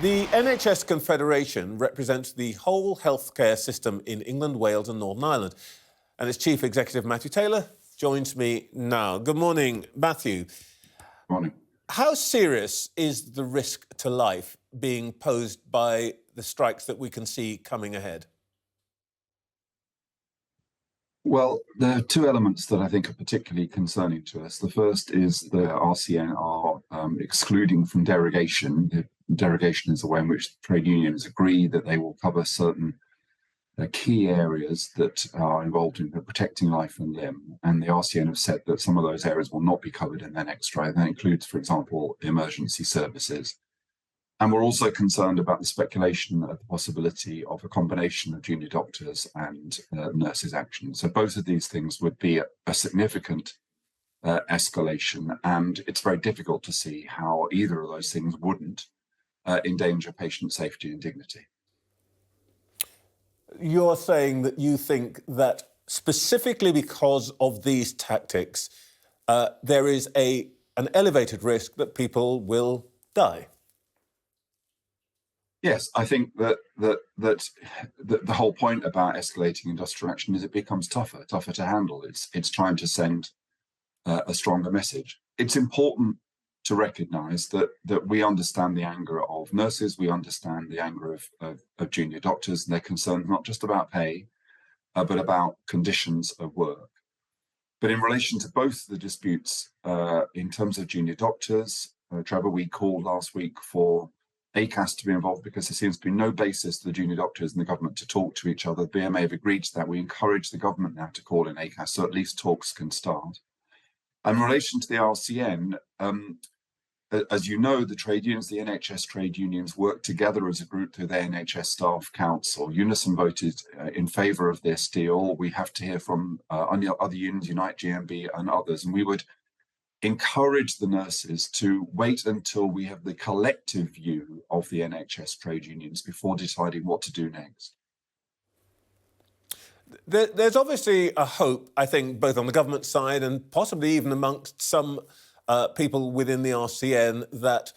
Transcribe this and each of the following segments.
The NHS Confederation represents the whole healthcare system in England, Wales and Northern Ireland. And its Chief Executive, Matthew Taylor, joins me now. Good morning, Matthew. Morning. How serious is the risk to life being posed by the strikes that we can see coming ahead? Well, there are two elements that I think are particularly concerning to us. The first is the RCN are excluding from derogation. The derogation is the way in which trade unions agree that they will cover certain key areas that are involved in protecting life and limb. And the RCN have said that some of those areas will not be covered in their next strike. That includes, for example, emergency services. And we're also concerned about the speculation of the possibility of a combination of junior doctors and nurses' action. So both of these things would be a significant escalation, and it's very difficult to see how either of those things wouldn't endanger patient safety and dignity. You're saying that you think that specifically because of these tactics, there is an elevated risk that people will die. Yes, I think that the whole point about escalating industrial action is it becomes tougher to handle. It's trying to send a stronger message. It's important to recognise that we understand the anger of nurses, we understand the anger of junior doctors, and they're concerned not just about pay, but about conditions of work. But in relation to both the disputes, in terms of junior doctors, Trevor, we called last week for ACAS to be involved because there seems to be no basis for the junior doctors and the government to talk to each other. The BMA have agreed to that. We encourage the government now to call in ACAS so at least talks can start. And in relation to the RCN, as you know, the trade unions, the NHS trade unions, work together as a group through the NHS Staff Council. Unison voted in favour of this deal. We have to hear from other unions, Unite GMB and others, and we would encourage the nurses to wait until we have the collective view of the NHS trade unions before deciding what to do next. There's obviously a hope, I think, both on the government side and possibly even amongst some people within the RCN that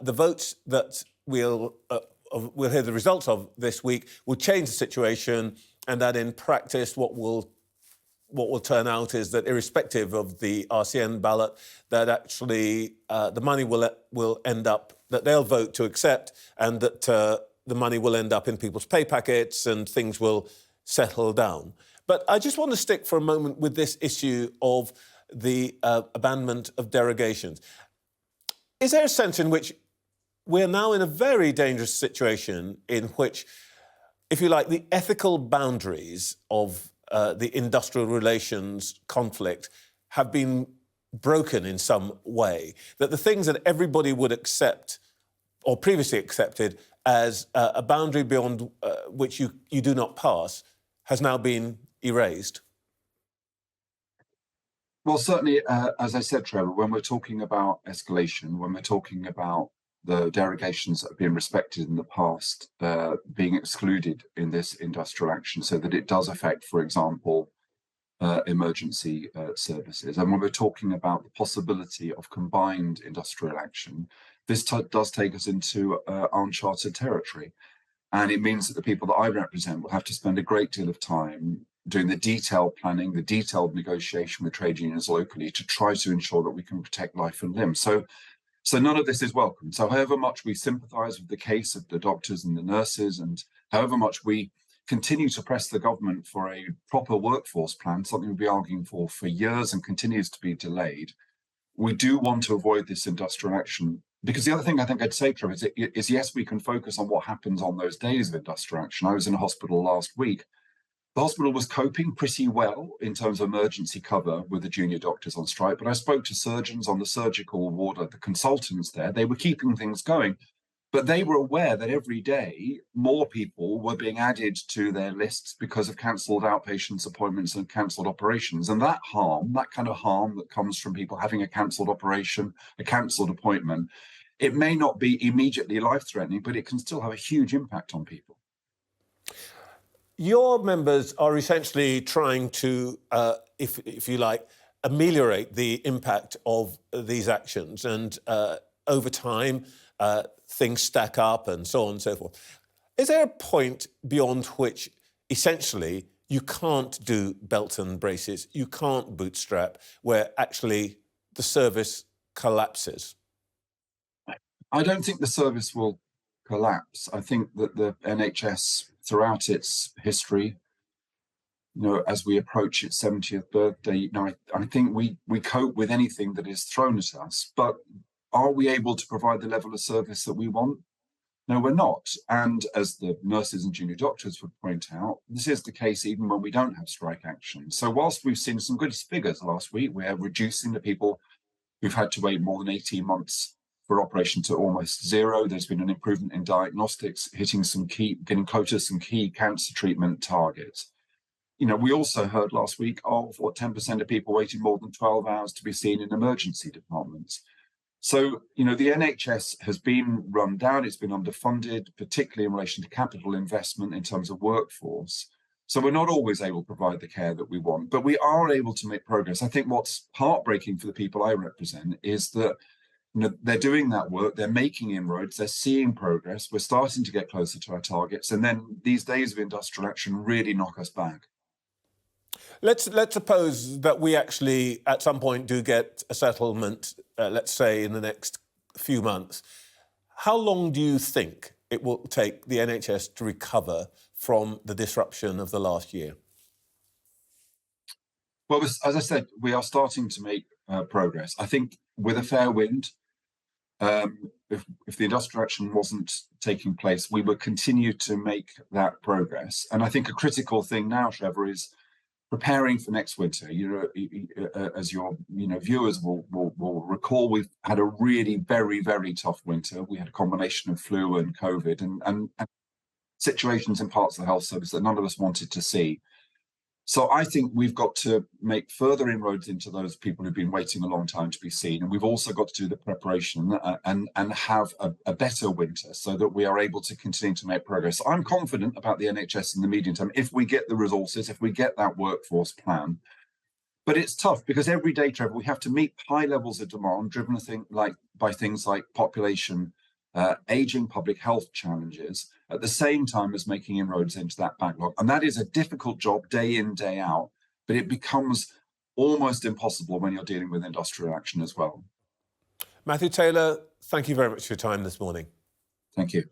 the votes that we'll hear the results of this week will change the situation, and that in practice what will turn out is that irrespective of the RCN ballot, that actually the money will end up, that they'll vote to accept, and that the money will end up in people's pay packets and things will settle down. But I just want to stick for a moment with this issue of the abandonment of derogations. Is there a sense in which we're now in a very dangerous situation in which, if you like, the ethical boundaries of the industrial relations conflict have been broken in some way, that the things that everybody would accept or previously accepted as a boundary beyond which you do not pass has now been erased? Well, certainly, as I said, Trevor, when we're talking about escalation, when we're talking about the derogations that have been respected in the past being excluded in this industrial action so that it does affect, for example, emergency services. And when we're talking about the possibility of combined industrial action, this does take us into uncharted territory. And it means that the people that I represent will have to spend a great deal of time doing the detailed planning, the detailed negotiation with trade unions locally to try to ensure that we can protect life and limb. So none of this is welcome. So however much we sympathise with the case of the doctors and the nurses, and however much we continue to press the government for a proper workforce plan, something we've been arguing for years and continues to be delayed, we do want to avoid this industrial action. Because the other thing I think I'd say, Trevor, is yes, we can focus on what happens on those days of industrial action. I was in a hospital last week. The hospital was coping pretty well in terms of emergency cover with the junior doctors on strike, but I spoke to surgeons on the surgical ward, the consultants there. They were keeping things going, but they were aware that every day more people were being added to their lists because of cancelled outpatients appointments and cancelled operations. And that kind of harm that comes from people having a cancelled operation, a cancelled appointment, it may not be immediately life-threatening, but it can still have a huge impact on people. Your members are essentially trying to, if you like, ameliorate the impact of these actions. And over time, things stack up and so on and so forth. Is there a point beyond which essentially you can't do belt and braces, you can't bootstrap, where actually the service collapses? I don't think the service will collapse. I think that the NHS, throughout its history, as we approach its 70th birthday, I think we cope with anything that is thrown at us. But are we able to provide the level of service that we want? No, we're not. And as the nurses and junior doctors would point out, this is the case even when we don't have strike action. So whilst we've seen some good figures last week, we're reducing the people who've had to wait more than 18 months for operation to almost zero. There's been an improvement in diagnostics, getting closer to some key cancer treatment targets. We also heard last week of 10% of people waiting more than 12 hours to be seen in emergency departments. So, the NHS has been run down, it's been underfunded, particularly in relation to capital investment in terms of workforce. So we're not always able to provide the care that we want, but we are able to make progress. I think what's heartbreaking for the people I represent is that they're doing that work, they're making inroads, they're seeing progress, we're starting to get closer to our targets, and then these days of industrial action really knock us back. Let's suppose that we actually, at some point, do get a settlement, let's say in the next few months. How long do you think it will take the NHS to recover from the disruption of the last year? Well, as I said, we are starting to make progress. I think with a fair wind, if the industrial action wasn't taking place, we would continue to make that progress. And I think a critical thing now, Trevor, is preparing for next winter. As your viewers will recall, we've had a really very, very tough winter. We had a combination of flu and COVID and situations in parts of the health service that none of us wanted to see. So I think we've got to make further inroads into those people who've been waiting a long time to be seen. And we've also got to do the preparation and have a better winter so that we are able to continue to make progress. I'm confident about the NHS in the medium term if we get the resources, if we get that workforce plan. But it's tough because every day, Trevor, we have to meet high levels of demand driven by things like population, aging public health challenges, at the same time as making inroads into that backlog. And that is a difficult job day in, day out, but it becomes almost impossible when you're dealing with industrial action as well. Matthew Taylor, thank you very much for your time this morning. Thank you.